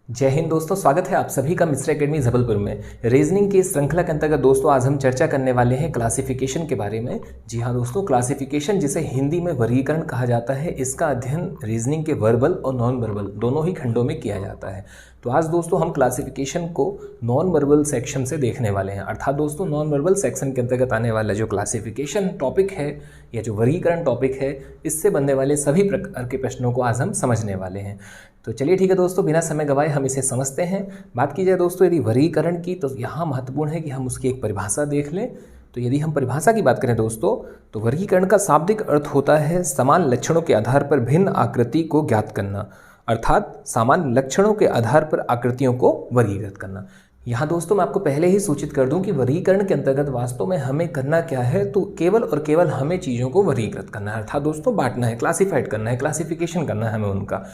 जय हिंद दोस्तों, स्वागत है आप सभी का मिस्र एकेडमी जबलपुर में। रीजनिंग की इस श्रृंखला के अंतर्गत दोस्तों आज हम चर्चा करने वाले हैं क्लासिफिकेशन के बारे में। जी हाँ दोस्तों, क्लासिफिकेशन जिसे हिंदी में वर्गीकरण कहा जाता है, इसका अध्ययन रीजनिंग के वर्बल और नॉन वर्बल दोनों ही खंडों में किया जाता है। तो आज दोस्तों हम क्लासिफिकेशन को नॉन वर्बल सेक्शन से देखने वाले हैं। अर्थात दोस्तों नॉन वर्बल सेक्शन के अंतर्गत आने वाला जो क्लासिफिकेशन टॉपिक है या जो वर्गीकरण टॉपिक है, इससे बनने वाले सभी प्रकार के प्रश्नों को आज हम समझने वाले हैं। तो चलिए ठीक है दोस्तों, बिना समय गवाए हम इसे समझते हैं। बात की जाए दोस्तों यदि वर्गीकरण की, तो यहाँ महत्वपूर्ण है कि हम उसकी एक परिभाषा देख लें। तो यदि हम परिभाषा की बात करें दोस्तों, तो वर्गीकरण का शाब्दिक अर्थ होता है समान लक्षणों के आधार पर भिन्न आकृति को ज्ञात करना। अर्थात समान लक्षणों के आधार पर आकृतियों को वर्गीकृत करना। यहाँ दोस्तों मैं आपको पहले ही सूचित कर दूं कि वर्गीकरण के अंतर्गत वास्तव में हमें करना क्या है, तो केवल और केवल हमें चीज़ों को वर्गीकृत करना है। अर्थात दोस्तों बांटना है, क्लासिफाइड करना है, क्लासिफिकेशन करना है हमें उनका।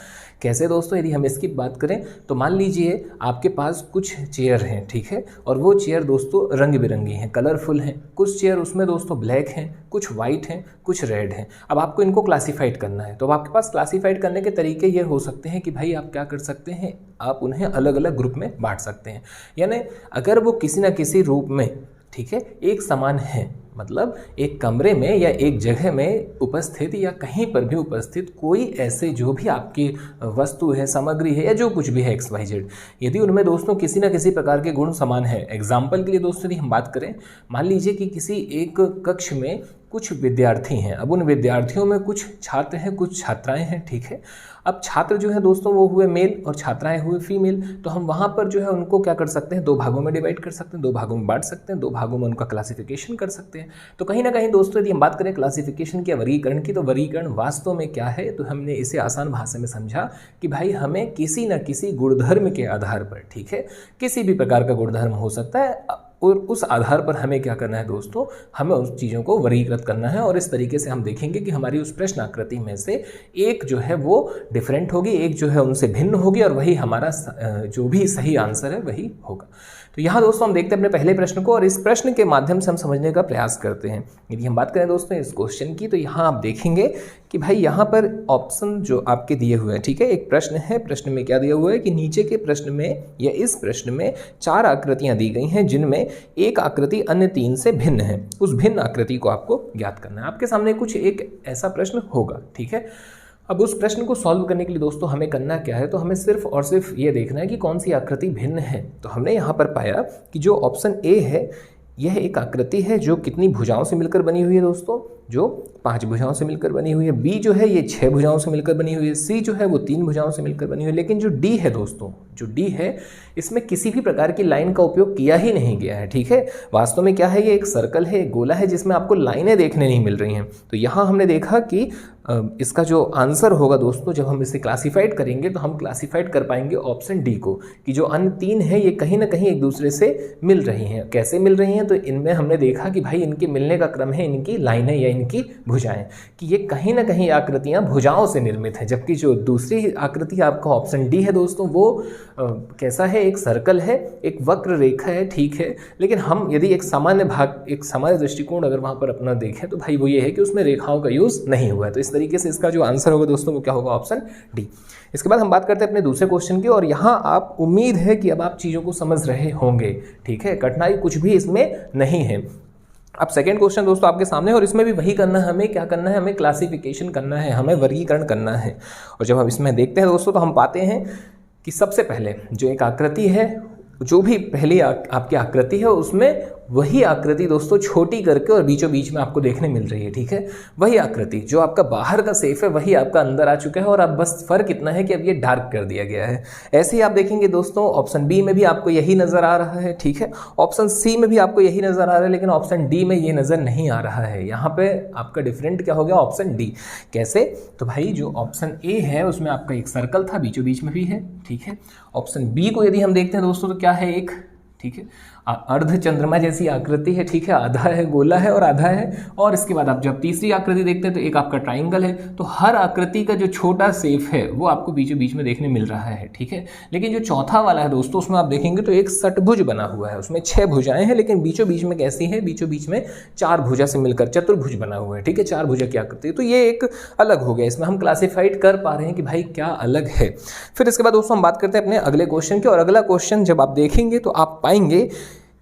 कैसे दोस्तों, यदि हम इसकी बात करें तो मान लीजिए आपके पास कुछ चेयर हैं, ठीक है, और वो चेयर दोस्तों रंग बिरंगी हैं, कलरफुल हैं। कुछ चेयर उसमें दोस्तों ब्लैक हैं, कुछ वाइट हैं, कुछ रेड हैं। अब आपको इनको क्लासिफाइड करना है, तो अब आपके पास क्लासिफाइड करने के तरीके ये हो सकते हैं कि भाई आप क्या कर सकते हैं, आप उन्हें अलग अलग ग्रुप में बांट सकते हैं। यानी अगर वो किसी न किसी रूप में, ठीक है, एक समान है, मतलब एक कमरे में या एक जगह में उपस्थित या कहीं पर भी उपस्थित कोई ऐसे जो भी आपकी वस्तु है, सामग्री है या जो कुछ भी है XYZ, यदि उनमें दोस्तों किसी न किसी प्रकार के गुण समान है। एग्जाम्पल के लिए दोस्तों यदि हम बात करें, मान लीजिए कि किसी एक कक्ष में कुछ विद्यार्थी हैं। अब उन विद्यार्थियों में कुछ छात्र हैं, कुछ छात्राएं हैं, ठीक है। अब छात्र जो है दोस्तों वो हुए मेल और छात्राएं हुए फीमेल। तो हम वहाँ पर जो है उनको क्या कर सकते हैं, दो भागों में डिवाइड कर सकते हैं, दो भागों में बांट सकते हैं, दो भागों में उनका क्लासिफिकेशन कर सकते हैं। तो कहीं ना कहीं दोस्तों यदि हम बात करें क्लासिफिकेशन की या वर्गीकरण की, तो वर्गीकरण वास्तव में क्या है, तो हमने इसे आसान भाषा में समझा कि भाई हमें किसी न किसी गुणधर्म के आधार पर, ठीक है, किसी भी प्रकार का गुणधर्म हो सकता है, और उस आधार पर हमें क्या करना है दोस्तों, हमें उस चीज़ों को वर्गीकृत करना है। और इस तरीके से हम देखेंगे कि हमारी उस प्रश्न आकृति में से एक जो है वो डिफरेंट होगी, एक जो है उनसे भिन्न होगी, और वही हमारा जो भी सही आंसर है वही होगा। तो यहाँ दोस्तों हम देखते हैं अपने पहले प्रश्न को, और इस प्रश्न के माध्यम से हम समझने का प्रयास करते हैं। यदि हम बात करें दोस्तों इस क्वेश्चन की, तो यहाँ आप देखेंगे कि भाई यहाँ पर ऑप्शन जो आपके दिए हुए हैं, ठीक है, एक प्रश्न है। प्रश्न में क्या दिया हुआ है कि नीचे के प्रश्न में या इस प्रश्न में 4 आकृतियाँ दी गई हैं, जिनमें एक आकृति अन्य 3 से भिन्न है। उस भिन्न आकृति को आपको ज्ञात करना है। आपके सामने कुछ एक ऐसा प्रश्न होगा, ठीक है। अब उस प्रश्न को सॉल्व करने के लिए दोस्तों हमें करना क्या है, तो हमें सिर्फ और सिर्फ ये देखना है कि कौन सी आकृति भिन्न है। तो हमने यहाँ पर पाया कि जो ऑप्शन ए है, यह एक आकृति है जो कितनी भुजाओं से मिलकर बनी हुई है दोस्तों, जो 5 भुजाओं से मिलकर बनी हुई है। बी जो है ये 6 भुजाओं से मिलकर बनी हुई है। सी जो है वो 3 भुजाओं से मिलकर बनी हुई है। लेकिन जो डी है दोस्तों, जो डी है, इसमें किसी भी प्रकार की लाइन का उपयोग किया ही नहीं गया है, ठीक है। वास्तव में क्या है, ये एक सर्कल है, एक गोला है, जिसमें आपको लाइनें देखने नहीं मिल रही हैं। तो यहाँ हमने देखा कि इसका जो आंसर होगा दोस्तों, जब हम इसे क्लासिफाइड करेंगे तो हम क्लासिफाइड कर पाएंगे ऑप्शन डी को, कि जो अन्य 3 है ये कहीं ना कहीं एक दूसरे से मिल रही हैं। कैसे मिल रही हैं, तो इनमें हमने देखा कि भाई इनके मिलने का क्रम है इनकी लाइनें या इनकी भुजाएं, कि ये कहीं ना कहीं आकृतियां भुजाओं से निर्मित हैं। जबकि जो दूसरी आकृति आपका ऑप्शन डी है दोस्तों, वो कैसा है, एक सर्कल है, एक वक्र रेखा है, ठीक है। लेकिन हम यदि एक सामान्य भाग, एक सामान्य दृष्टिकोण अगर वहाँ पर अपना देखें, तो भाई वो ये है कि उसमें रेखाओं का यूज़ नहीं हुआ है। तो इस तरीके से इसका जो आंसर होगा दोस्तों वो क्या होगा, ऑप्शन डी। इसके बाद हम बात करते हैं अपने दूसरे क्वेश्चन की, और यहाँ आप उम्मीद है कि अब आप चीज़ों को समझ रहे होंगे, ठीक है, कठिनाई कुछ भी इसमें नहीं है। अब सेकंड क्वेश्चन दोस्तों आपके सामने, और इसमें भी वही करना है, हमें क्या करना है, हमें क्लासिफिकेशन करना है, हमें वर्गीकरण करना है। और जब हम इसमें देखते हैं दोस्तों, तो हम पाते हैं कि सबसे पहले जो एक आकृति है, जो भी पहली आपकी आकृति है, उसमें वही आकृति दोस्तों छोटी करके और बीचों बीच में आपको देखने मिल रही है, ठीक है। वही आकृति जो आपका बाहर का शेप है वही आपका अंदर आ चुका है, और अब बस फर्क इतना है कि अब ये डार्क कर दिया गया है। ऐसे ही आप देखेंगे दोस्तों ऑप्शन बी में भी आपको यही नजर आ रहा है, ठीक है। ऑप्शन सी में भी आपको यही नजर आ रहा है, लेकिन ऑप्शन डी में ये नजर नहीं आ रहा है। यहाँ पे आपका डिफरेंट क्या हो गया, ऑप्शन डी। कैसे, तो भाई जो ऑप्शन ए है उसमें आपका एक सर्कल था, बीचों बीच में भी है, ठीक है। ऑप्शन बी को यदि हम देखते हैं दोस्तों, तो क्या है, एक, ठीक है, अर्ध चंद्रमा जैसी आकृति है, ठीक है, आधा है गोला है और आधा है। और इसके बाद आप जब तीसरी आकृति देखते हैं तो एक आपका ट्राइंगल है। तो हर आकृति का जो छोटा शेप है वो आपको बीचों बीच में देखने मिल रहा है, ठीक है। लेकिन जो चौथा वाला है दोस्तों, उसमें आप देखेंगे तो एक षटभुज बना हुआ है, उसमें 6 भुजाएं हैं, लेकिन बीचों बीच में कैसी है, बीचों बीच में 4 भुजा से मिलकर चतुर्भुज बना हुआ है, ठीक है, 4 भुजा की आकृति। तो ये एक अलग हो गया, इसमें हम क्लासिफाइड कर पा रहे हैं कि भाई क्या अलग है। फिर इसके बाद दोस्तों हम बात करते हैं अपने अगले क्वेश्चन की, और अगला क्वेश्चन जब आप देखेंगे तो आप पाएंगे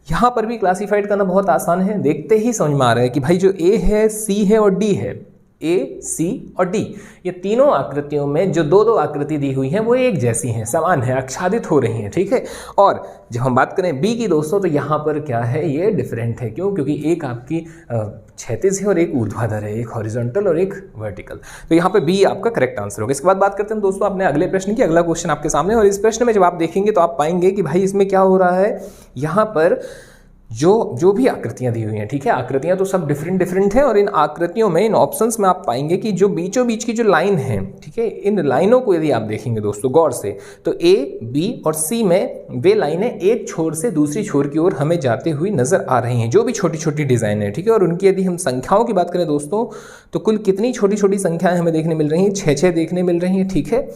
यहाँ पर भी क्लासिफाइड करना बहुत आसान है। देखते ही समझ में आ रहा है कि भाई जो ए है, सी है और डी है, ए, सी और डी, ये तीनों आकृतियों में जो दो आकृति दी हुई हैं वो एक जैसी हैं, समान है, आच्छादित हो रही हैं, ठीक है। और जब हम बात करें बी की दोस्तों, तो यहाँ पर क्या है, ये डिफरेंट है। क्यों? क्योंकि एक आपकी क्षैतिज है और एक ऊर्ध्वाधर है, एक हॉरिजॉन्टल और एक वर्टिकल। तो यहाँ पे बी आपका करेक्ट आंसर होगा। इसके बाद बात करते हैं दोस्तों अपने अगले प्रश्न की। अगला क्वेश्चन आपके सामने, और इस प्रश्न में जब आप देखेंगे तो आप पाएंगे कि भाई इसमें क्या हो रहा है, यहाँ पर जो भी आकृतियां दी हुई हैं, ठीक है, आकृतियां तो सब डिफरेंट हैं, और इन आकृतियों में, इन ऑप्शंस में आप पाएंगे कि जो बीचों बीच की जो लाइन है, ठीक है, इन लाइनों को यदि आप देखेंगे दोस्तों गौर से, तो ए, बी और सी में वे लाइनें एक छोर से दूसरी छोर की ओर हमें जाते हुई नजर आ रही हैं, जो भी छोटी छोटी डिजाइन है, ठीक है। और उनकी यदि हम संख्याओं की बात करें दोस्तों, तो कुल कितनी छोटी छोटी संख्याएं हमें देखने मिल रही हैं, 6 देखने मिल रही हैं, ठीक है,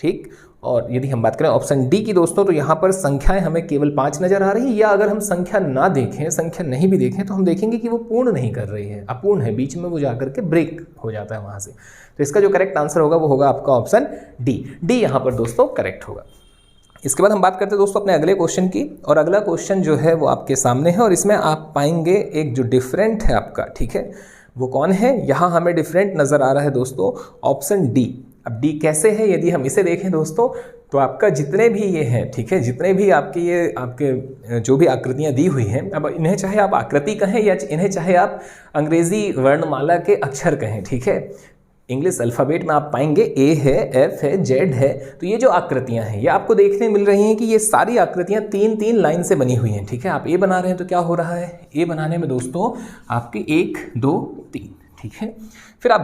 ठीक। और यदि हम बात करें ऑप्शन डी की दोस्तों, तो यहाँ पर संख्याएं हमें केवल 5 नजर आ रही है, या अगर हम संख्या ना देखें, संख्या नहीं भी देखें, तो हम देखेंगे कि वो पूर्ण नहीं कर रही है, अपूर्ण है, बीच में वो जाकर के ब्रेक हो जाता है वहाँ से। तो इसका जो करेक्ट आंसर होगा वो होगा आपका ऑप्शन डी यहाँ पर दोस्तों करेक्ट होगा। इसके बाद हम बात करते हैं दोस्तों अपने अगले क्वेश्चन की, और अगला क्वेश्चन जो है वो आपके सामने है, और इसमें आप पाएंगे एक जो डिफरेंट है आपका, ठीक है, वो कौन है, यहाँ हमें डिफरेंट नजर आ रहा है दोस्तों ऑप्शन डी। अब डी कैसे है, यदि हम इसे देखें दोस्तों, तो आपका जितने भी ये हैं, ठीक है, जितने भी आपके ये आपके जो भी आकृतियां दी हुई हैं, अब इन्हें चाहे आप आकृति कहें या इन्हें चाहे आप अंग्रेजी वर्णमाला के अक्षर कहें, ठीक है, इंग्लिश अल्फ़ाबेट में आप पाएंगे ए है, एफ है, जेड है। तो ये जो आकृतियां हैं ये आपको देखने मिल रही हैं कि ये सारी आकृतियां 3-3 लाइन से बनी हुई हैं, ठीक है। आप ए बना रहे हैं तो क्या हो रहा है, ए बनाने में दोस्तों आपकी 1, 2, 3, ठीक है। फिर आप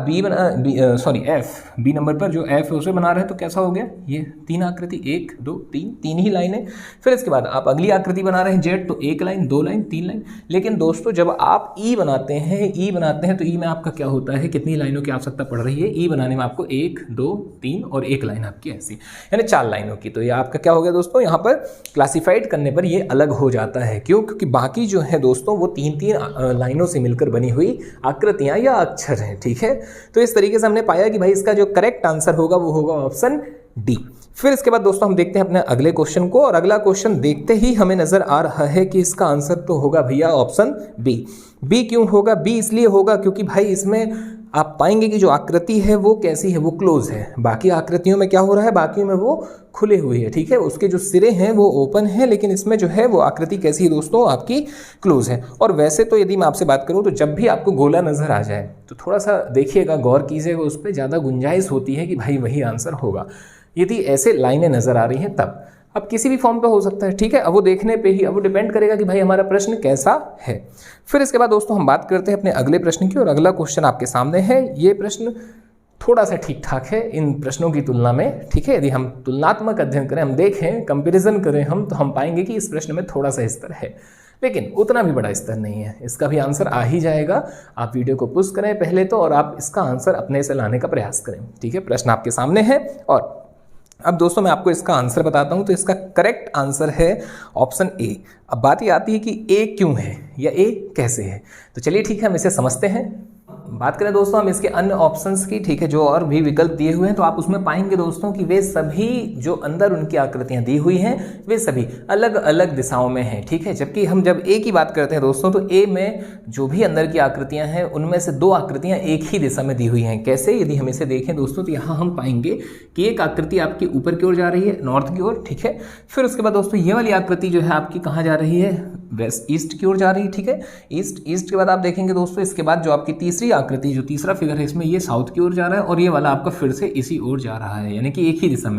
बी नंबर पर जो एफ है उसे बना रहे हैं तो कैसा हो गया, ये 3 आकृति, 1, 2, 3 ही लाइनें। फिर इसके बाद आप अगली आकृति बना रहे हैं जेड, तो 1 लाइन, 2 लाइन, 3 लाइन। लेकिन दोस्तों जब आप ई बनाते हैं तो ई में आपका क्या होता है, कितनी लाइनों की आवश्यकता पड़ रही है, ई बनाने में आपको 1, 2, 3 और 1 लाइन आपकी ऐसी, यानी 4 लाइनों की। तो ये आपका क्या हो गया दोस्तों, यहाँ पर क्लासिफाइड करने पर ये अलग हो जाता है। क्यों? क्योंकि बाकी जो है दोस्तों वो 3-3 लाइनों से मिलकर बनी हुई आकृतियाँ या अक्षर हैं, ठीक है। तो इस तरीके से हमने पाया कि भाई इसका जो करेक्ट आंसर होगा वो होगा ऑप्शन डी। फिर इसके बाद दोस्तों हम देखते हैं अपने अगले क्वेश्चन को, और अगला क्वेश्चन देखते ही हमें नजर आ रहा है कि इसका आंसर तो होगा भैया ऑप्शन बी। बी क्यों होगा, बी इसलिए होगा क्योंकि भाई इसमें आप पाएंगे कि जो आकृति है वो कैसी है, वो क्लोज है। बाकी आकृतियों में क्या हो रहा है, बाकी में वो खुले हुए है, ठीक है, उसके जो सिरे हैं वो ओपन है, लेकिन इसमें जो है वो आकृति कैसी है दोस्तों, आपकी क्लोज है। और वैसे तो यदि मैं आपसे बात करूं तो जब भी आपको गोला नजर आ जाए तो थोड़ा सा देखिएगा, गौर कीजिएगा, उस पर ज़्यादा गुंजाइश होती है कि भाई वही आंसर होगा। यदि ऐसे लाइनें नजर आ रही हैं तब, अब किसी भी फॉर्म पे हो सकता है, ठीक है, अब वो देखने पे ही, अब वो डिपेंड करेगा कि भाई हमारा प्रश्न कैसा है। फिर इसके बाद दोस्तों हम बात करते हैं अपने अगले प्रश्न की, और अगला क्वेश्चन आपके सामने है। ये प्रश्न थोड़ा सा ठीक ठाक है इन प्रश्नों की तुलना में, ठीक है। यदि हम तुलनात्मक अध्ययन करें, हम देखें, कंपेरिजन करें हम, तो हम पाएंगे कि इस प्रश्न में थोड़ा सा स्तर है, लेकिन उतना भी बड़ा स्तर नहीं है। इसका भी आंसर आ ही जाएगा। आप वीडियो को पुश करें पहले तो, और आप इसका आंसर अपने से लाने का प्रयास करें, ठीक है। प्रश्न आपके सामने है, और अब दोस्तों मैं आपको इसका आंसर बताता हूं। तो इसका करेक्ट आंसर है ऑप्शन ए। अब बात ये आती है कि ए क्यों है या ए कैसे है, तो चलिए ठीक है हम इसे समझते हैं। बात करें दोस्तों हम इसके अन्य ऑप्शंस की, ठीक है, जो और भी विकल्प दिए हुए हैं, तो आप उसमें पाएंगे दोस्तों कि वे सभी जो अंदर उनकी आकृतियां दी हुई हैं वे सभी अलग अलग दिशाओं में हैं, ठीक है। जबकि हम जब ए की बात करते हैं दोस्तों, तो ए में जो भी अंदर की आकृतियां हैं उनमें से 2 आकृतियां एक ही दिशा में दी हुई हैं। कैसे? यदि हम इसे देखें दोस्तों, तो यहाँ हम पाएंगे कि एक आकृति आपकी ऊपर की ओर जा रही है, नॉर्थ की ओर, ठीक है। फिर उसके बाद दोस्तों ये वाली आकृति जो है आपकी कहाँ जा रही है, वेस्ट ईस्ट की ओर जा रही है, ठीक है, ईस्ट के बाद आप देखेंगे दोस्तों, इसके बाद जो आपकी तीसरी आकृति जो तीसरा फिगर है इसमें ये साउथ की ओर जा रहा है और ये वाला आपका फिर से इसी ओर जा रहा है, यानी कि एक ही दिशा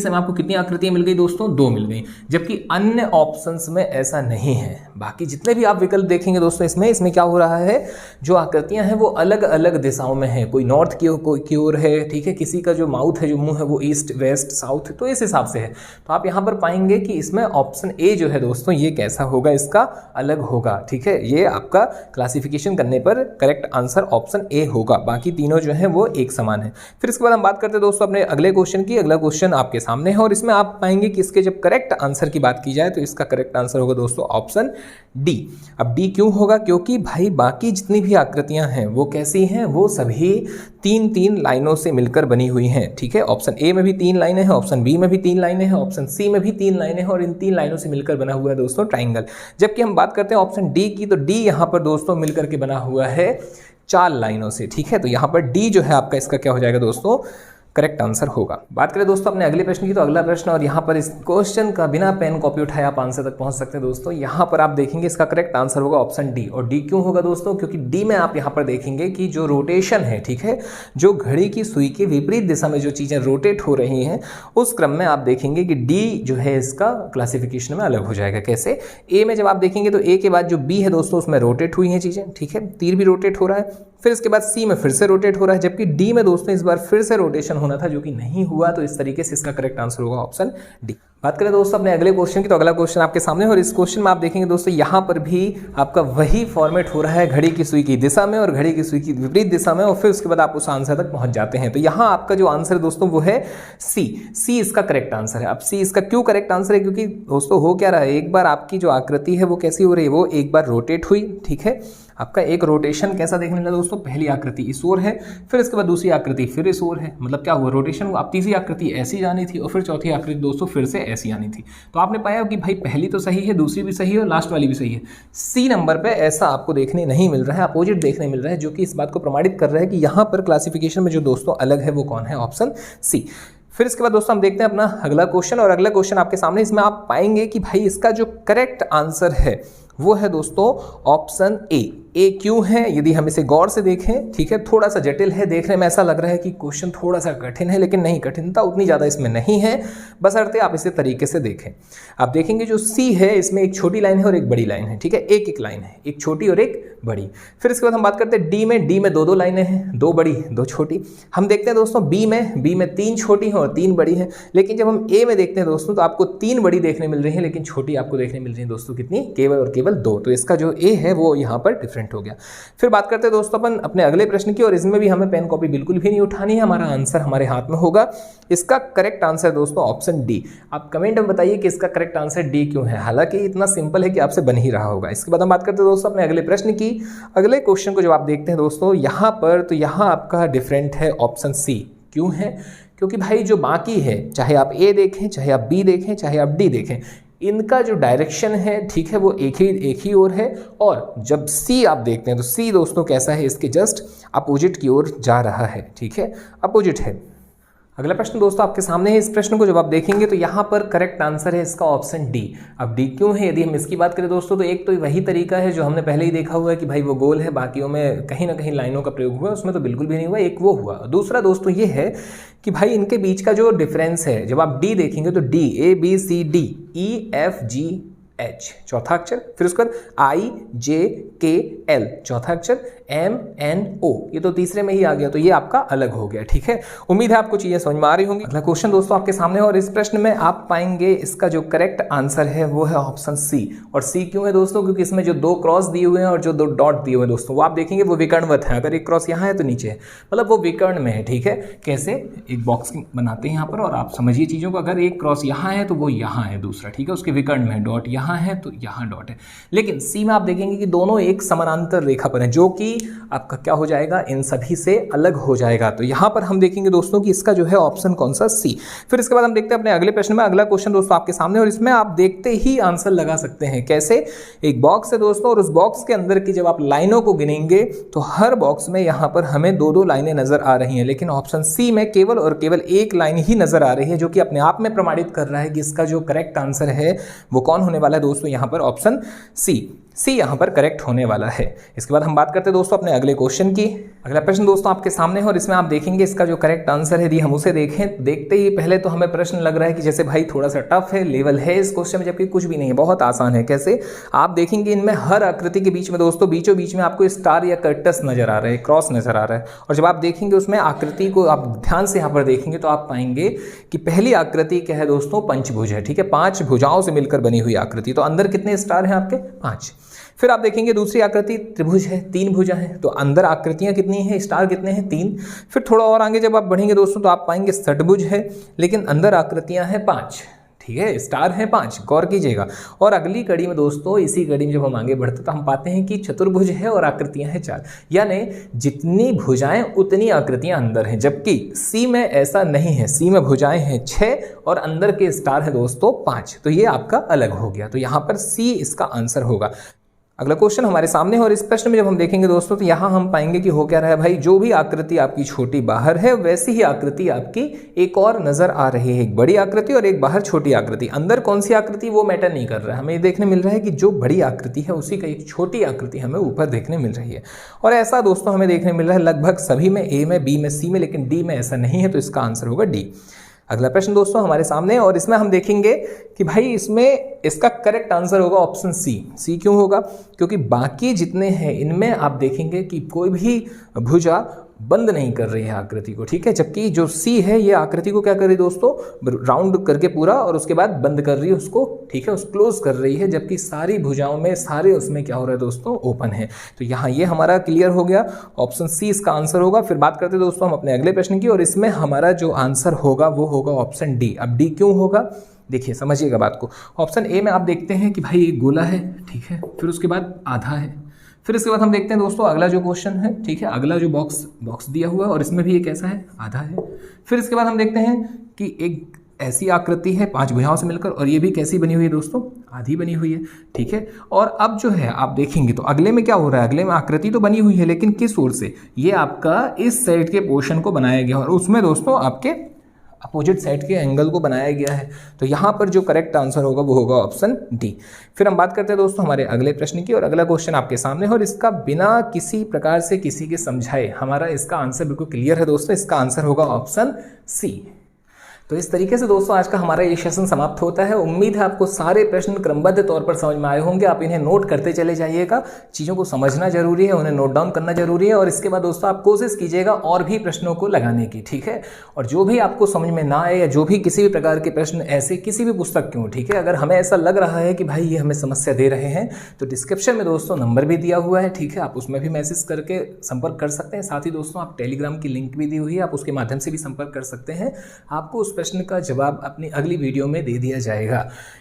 में आपको कितनी आकृतियां मिल गई दोस्तों? 2 मिल गई। जबकि अन्य ऑप्शंस में ऐसा नहीं है। बाकी जितने भी आप विकल्प देखेंगे दोस्तों इसमें क्या हो रहा है, जो आकृतियां हैं वो अलग अलग दिशाओं में है। कोई नॉर्थ की ओर है, ठीक है, किसी का जो माउथ है, जो मुंह है वो ईस्ट वेस्ट साउथ, तो इस हिसाब से है। तो आप यहाँ पर पाएंगे कि इसमें ऑप्शन ए जो है दोस्तों ये कैसा होगा, इसका अलग होगा, ठीक है। ये आपका क्लासिफिकेशन करने पर करेक्ट आंसर ऑप्शन ए होगा, बाकी तीनों जो है वो एक समान है। फिर इसके बाद हम बात करते हैं दोस्तों अपने अगले क्वेश्चन की। अगला क्वेश्चन आपके सामने है और इसमें आप पाएंगे कि इसके जब करेक्ट आंसर की बात की जाए तो इसका करेक्ट आंसर होगा दोस्तों ऑप्शन डी। अब डी क्यों होगा? क्योंकि भाई बाकी जितनी भी आकृतियां हैं वो कैसी हैं, वो सभी 3-3 लाइनों से मिलकर बनी हुई हैं, ठीक है। ऑप्शन ए में भी 3 लाइनें हैं, ऑप्शन बी में भी 3 लाइनें हैं, ऑप्शन सी में भी 3 लाइनें हैं और इन 3 लाइनों से मिलकर बना हुआ है दोस्तों ट्राइंगल। जबकि हम बात करते हैं ऑप्शन डी की, तो डी यहाँ पर दोस्तों मिलकर के बना हुआ है 4 लाइनों से, ठीक है। तो यहाँ पर डी जो है आपका इसका क्या हो जाएगा दोस्तों? करेक्ट आंसर होगा। बात करें दोस्तों अपने अगले प्रश्न की, तो अगला प्रश्न, और यहाँ पर इस क्वेश्चन का बिना पेन कॉपी उठाए आप आंसर तक पहुंच सकते हैं दोस्तों। यहाँ पर आप देखेंगे इसका करेक्ट आंसर होगा ऑप्शन डी। और डी क्यों होगा दोस्तों? क्योंकि डी में आप यहाँ पर देखेंगे कि जो रोटेशन है, ठीक है, जो घड़ी की सुई के विपरीत दिशा में जो चीजें रोटेट हो रही हैं उस क्रम में आप देखेंगे कि डी जो है इसका क्लासिफिकेशन में अलग हो जाएगा। कैसे? ए में जब आप देखेंगे तो ए के बाद जो बी है दोस्तों उसमें रोटेट हुई हैं चीजें, ठीक है, तीर भी रोटेट हो रहा है। फिर इसके बाद सी में फिर से रोटेट हो रहा है, जबकि डी में दोस्तों इस बार फिर से रोटेशन होना था जो कि नहीं हुआ। तो इस तरीके से इसका करेक्ट आंसर होगा ऑप्शन डी। बात करें दोस्तों अपने अगले क्वेश्चन की, तो अगला क्वेश्चन आपके सामने है और इस क्वेश्चन में आप देखेंगे दोस्तों यहाँ पर भी आपका वही फॉर्मेट हो रहा है, घड़ी की सुई की दिशा में और घड़ी की सुई की विपरीत दिशा में, और फिर उसके बाद आप उस आंसर तक पहुंच जाते हैं। तो यहाँ आपका जो आंसर है दोस्तों वो है सी इसका करेक्ट आंसर है। अब सी इसका क्यों करेक्ट आंसर है? क्योंकि दोस्तों हो क्या रहा है, एक बार आपकी जो आकृति है वो कैसी हो रही है, वो एक बार रोटेट हुई, ठीक है। आपका एक रोटेशन कैसा देखने मिला दोस्तों? पहली आकृति इस ओर है, फिर इसके बाद दूसरी आकृति फिर इस ओर है, मतलब क्या हुआ, रोटेशन। अब तीसरी आकृति ऐसी जानी थी और फिर चौथी आकृति दोस्तों फिर से ऐसी आनी थी। तो आपने पाया कि भाई पहली तो सही है, दूसरी भी सही है और लास्ट वाली भी सही है। सी नंबर पे ऐसा आपको देखने नहीं मिल रहा है, अपोजिट देखने मिल रहा है, जो कि इस बात को प्रमाणित कर रहा है कि यहाँ पर क्लासिफिकेशन में जो दोस्तों अलग है वो कौन है? Option C. फिर इसके बाद दोस्तों हम देखते हैं अपना अगला क्वेश्चन, और अगला क्वेश्चन आपके सामने, इसमें आप पाएंगे कि भाई इसका जो करेक्ट आंसर है वो है दोस्तों ऑप्शन ए क्यों है? यदि हम इसे गौर से देखें, ठीक है, थोड़ा सा जटिल है, देखने में ऐसा लग रहा है कि क्वेश्चन थोड़ा सा कठिन है, लेकिन नहीं, कठिनता उतनी ज़्यादा इसमें नहीं है, बशर्ते आप इसे तरीके से देखें। आप देखेंगे जो सी है इसमें एक छोटी लाइन है और एक बड़ी लाइन है, ठीक है, एक लाइन है, एक छोटी और एक बड़ी। फिर इसके बाद हम बात करते हैं डी में 2 लाइनें हैं, 2 बड़ी 2 छोटी। हम देखते हैं दोस्तों बी में 3 छोटी हैं और 3 बड़ी हैं, लेकिन जब हम ए में देखते हैं दोस्तों तो आपको 3 बड़ी देखने मिल रही है, लेकिन छोटी आपको देखने मिल रही है दोस्तों कितनी? केवल और केवल 2। तो इसका जो ए है वो यहाँ पर डिफरेंट हो गया। फिर बात करते हैं दोस्तों अपन अपने अगले प्रश्न की, और इसमें भी हमें पेन कॉपी बिल्कुल भी नहीं उठानी है, हमारा आंसर हमारे हाथ में होगा। इसका करेक्ट आंसर दोस्तों ऑप्शन डी। आप कमेंट में बताइए कि इसका करेक्ट आंसर डी क्यों है, हालांकि इतना सिंपल है कि आपसे बन ही रहा होगा। इसके बाद हम बात करते हैं दोस्तों अपने अगले प्रश्न की। अगले क्वेश्चन को जब आप देखते हैं दोस्तों यहाँ पर, तो यहाँ आपका डिफरेंट है ऑप्शन सी। क्यों है? क्योंकि भाई जो बाकी है, चाहे आप ए देखें, चाहे आप बी देखें, चाहे आप डी देखें, इनका जो डायरेक्शन है, ठीक है, वो एक ही ओर है। और जब सी आप देखते हैं तो सी दोस्तों कैसा है? इसके जस्ट अपोजिट की ओर जा रहा है, ठीक है, अपोजिट है। अगला प्रश्न दोस्तों आपके सामने है। इस प्रश्न को जब आप देखेंगे तो यहाँ पर करेक्ट आंसर है इसका ऑप्शन डी। अब डी क्यों है? यदि हम इसकी बात करें दोस्तों तो एक तो वही तरीका है जो हमने पहले ही देखा हुआ है कि भाई वो गोल है, बाकियों में कहीं ना कहीं लाइनों का प्रयोग हुआ, उसमें तो बिल्कुल भी नहीं हुआ, एक वो हुआ। दूसरा दोस्तों ये है कि भाई इनके बीच का जो डिफरेंस है, जब आप डी देखेंगे तो डी ABCD EFG H चौथा अक्षर, फिर उसके बाद IJKL चौथा अक्षर, MNO ये तो तीसरे में ही आ गया, तो ये आपका अलग हो गया, ठीक है। उम्मीद है आपको चीजें समझ में आ रही होंगी। अगला क्वेश्चन दोस्तों आपके सामने है और इस प्रश्न में आप पाएंगे इसका जो करेक्ट आंसर है वो है ऑप्शन सी। और सी क्यों है दोस्तों? क्योंकि इसमें जो 2 क्रॉस दिए हुए हैं और जो 2 डॉट दिए हुए हैं दोस्तों, वो आप देखेंगे वो विकर्णवत है। अगर एक क्रॉस यहाँ है तो नीचे है, मतलब वो विकर्ण में है, ठीक है। कैसे? एक बॉक्स बनाते हैं यहाँ पर और आप समझिए चीजों को। अगर एक क्रॉस यहाँ है तो वो यहाँ है दूसरा, ठीक है, उसके विकर्ण में है, डॉट यहाँ है तो यहाँ डॉट है। लेकिन सी में आप देखेंगे कि दोनों एक समानांतर रेखा पर है, जो कि आपका क्या हो जाएगा? इन सभी से अलग हो जाएगा। तो यहां पर हम देखेंगे दोस्तों कि इसका जो है ऑप्शन कौन सा? सी। फिर इसके बाद हम देखते हैं अपने अगले प्रश्न में। अगला क्वेश्चन दोस्तों आपके सामने और इसमें आप देखते ही आंसर लगा सकते हैं। कैसे? एक बॉक्स है दोस्तों और उस बॉक्स के अंदर की जब आप लाइनों को गिनेंगे तो हर बॉक्स में यहां पर हमें 2-2 लाइनें नजर आ रही हैं, लेकिन ऑप्शन सी में केवल और केवल एक लाइन ही नजर आ रही है, जो कि अपने आप में प्रमाणित कर रहा है कि इसका जो करेक्ट आंसर है वो कौन होने वाला है दोस्तों? यहां पर ऑप्शन सी। सी यहाँ पर करेक्ट होने वाला है। इसके बाद हम बात करते हैं दोस्तों अपने अगले क्वेश्चन की। अगला प्रश्न दोस्तों आपके सामने है और इसमें आप देखेंगे इसका जो करेक्ट आंसर है यदि हम उसे देखें, देखते ही पहले तो हमें प्रश्न लग रहा है कि जैसे भाई थोड़ा सा टफ है, लेवल है इस क्वेश्चन में, जबकि कुछ भी नहीं है, बहुत आसान है। कैसे? आप देखेंगे इनमें हर आकृति के बीच में दोस्तों बीचों बीच में आपको स्टार या कर्टस नजर आ रहा है, क्रॉस नजर आ रहा है। और जब आप देखेंगे उसमें आकृति को आप ध्यान से यहाँ पर देखेंगे तो आप पाएंगे कि पहली आकृति क्या है दोस्तों? पंचभुज है। ठीक है, 5 भुजाओं से मिलकर बनी हुई आकृति। तो अंदर कितने स्टार हैं आपके? 5। फिर आप देखेंगे दूसरी आकृति त्रिभुज है, 3 भुजा है। तो अंदर आकृतियां कितनी हैं? स्टार कितने हैं? 3। फिर थोड़ा और आगे जब आप बढ़ेंगे दोस्तों तो आप पाएंगे षटभुज है, लेकिन अंदर आकृतियां हैं 5। ठीक है, स्टार है 5, गौर कीजिएगा। और अगली कड़ी में दोस्तों, इसी कड़ी में जब हम आगे बढ़ते तो हम पाते हैं कि चतुर्भुज है और आकृतियां हैं 4। यानी जितनी भुजाएं उतनी आकृतियां अंदर हैं, जबकि सी में ऐसा नहीं है। सी में भुजाएं हैं 6 और अंदर के स्टार है दोस्तों 5। तो ये आपका अलग हो गया। तो यहाँ पर सी इसका आंसर होगा। अगला क्वेश्चन हमारे सामने है और इस प्रश्न में जब हम देखेंगे दोस्तों तो यहाँ हम पाएंगे कि हो क्या रहा है भाई, जो भी आकृति आपकी छोटी बाहर है वैसी ही आकृति आपकी एक और नजर आ रही है। एक बड़ी आकृति और एक बाहर छोटी आकृति। अंदर कौन सी आकृति वो मैटर नहीं कर रहा है, हमें ये देखने मिल रहा है कि जो बड़ी आकृति है उसी का एक छोटी आकृति हमें ऊपर देखने मिल रही है। और ऐसा दोस्तों हमें देखने मिल रहा है लगभग सभी में, ए में, बी में, सी में, लेकिन डी में ऐसा नहीं है। तो इसका आंसर होगा डी। अगला प्रश्न दोस्तों हमारे सामने है और इसमें हम देखेंगे कि भाई इसमें इसका करेक्ट आंसर होगा ऑप्शन सी। सी क्यों होगा? क्योंकि बाकी जितने हैं इनमें आप देखेंगे कि कोई भी भुजा बंद नहीं कर रही है आकृति को। ठीक है, जबकि जो सी है ये आकृति को क्या कर रही है दोस्तों? राउंड करके पूरा, और उसके बाद बंद कर रही है उसको। ठीक है, उस क्लोज कर रही है, जबकि सारी भुजाओं में सारे उसमें क्या हो रहा है दोस्तों? ओपन है। तो यहाँ ये हमारा क्लियर हो गया, ऑप्शन सी इसका आंसर होगा। फिर बात करते हैं दोस्तों हम अपने अगले प्रश्न की और इसमें हमारा जो आंसर होगा वो होगा ऑप्शन डी। अब डी क्यों होगा? देखिए समझिएगा बात को। ऑप्शन ए में आप देखते हैं कि भाई एक गोला है, ठीक है, फिर उसके बाद आधा है। फिर इसके बाद हम देखते हैं दोस्तों अगला जो क्वेश्चन है, ठीक है, अगला जो बॉक्स दिया हुआ है और इसमें भी ये कैसा है? आधा है। फिर इसके बाद हम देखते हैं कि एक ऐसी आकृति है 5 भुजाओं से मिलकर, और ये भी कैसी बनी हुई है दोस्तों? आधी बनी हुई है। ठीक है, और अब जो है आप देखेंगे तो अगले में क्या हो रहा है? अगले में आकृति तो बनी हुई है, लेकिन किस ओर से? ये आपका इस साइड के पोर्शन को बनाया गया और उसमें दोस्तों आपके अपोजिट साइड के एंगल को बनाया गया है। तो यहाँ पर जो करेक्ट आंसर होगा वो होगा ऑप्शन डी। फिर हम बात करते हैं दोस्तों हमारे अगले प्रश्न की और अगला क्वेश्चन आपके सामने है और इसका बिना किसी प्रकार से किसी के समझाए हमारा इसका आंसर बिल्कुल क्लियर है दोस्तों। इसका आंसर होगा ऑप्शन सी। तो इस तरीके से दोस्तों आज का हमारा ये सेशन समाप्त होता है। उम्मीद है आपको सारे प्रश्न क्रमबद्ध तौर पर समझ में आए होंगे। आप इन्हें नोट करते चले जाइएगा। चीज़ों को समझना जरूरी है, उन्हें नोट डाउन करना जरूरी है, और इसके बाद दोस्तों आप कोशिश कीजिएगा और भी प्रश्नों को लगाने की। ठीक है, और जो भी आपको समझ में ना आए या जो भी किसी भी प्रकार के प्रश्न ऐसे किसी भी पुस्तक क्यों, ठीक है, अगर हमें ऐसा लग रहा है कि भाई ये हमें समस्या दे रहे हैं तो डिस्क्रिप्शन में दोस्तों नंबर भी दिया हुआ है। ठीक है, आप उसमें भी मैसेज करके संपर्क कर सकते हैं। साथ ही दोस्तों आप टेलीग्राम की लिंक भी दी हुई है, आप उसके माध्यम से भी संपर्क कर सकते हैं। आपको उस प्रश्न का जवाब अपनी अगली वीडियो में दे दिया जाएगा।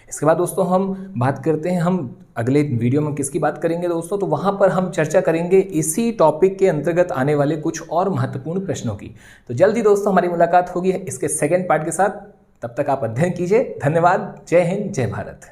इसके बाद दोस्तों हम बात करते हैं, हम अगले वीडियो में किसकी बात करेंगे दोस्तों? तो वहां पर हम चर्चा करेंगे इसी टॉपिक के अंतर्गत आने वाले कुछ और महत्वपूर्ण प्रश्नों की। तो जल्दी दोस्तों हमारी मुलाकात होगी इसके सेकंड पार्ट के साथ। तब तक आप अध्ययन कीजिए। धन्यवाद। जय हिंद, जय भारत।